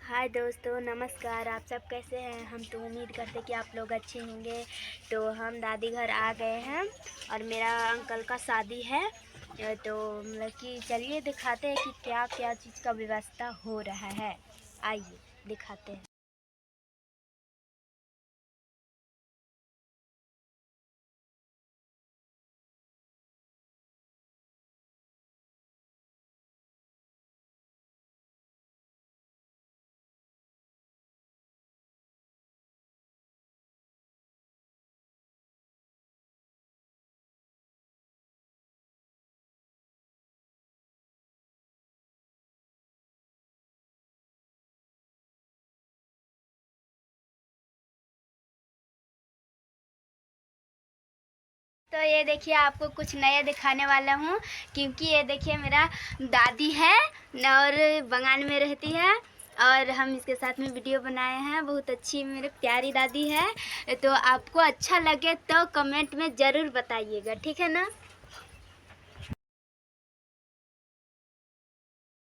हाय दोस्तों, नमस्कार। आप सब कैसे हैं? हम तो उम्मीद करते कि आप लोग अच्छे होंगे। तो हम दादी घर आ गए हैं और मेरा अंकल का शादी है। तो मतलब कि चलिए दिखाते हैं कि क्या क्या चीज़ का व्यवस्था हो रहा है। आइए दिखाते हैं। तो ये देखिए, आपको कुछ नया दिखाने वाला हूँ, क्योंकि ये देखिए मेरा दादी है और बंगाल में रहती है और हम इसके साथ में वीडियो बनाए हैं। बहुत अच्छी मेरी प्यारी दादी है। तो आपको अच्छा लगे तो कमेंट में ज़रूर बताइएगा, ठीक है ना।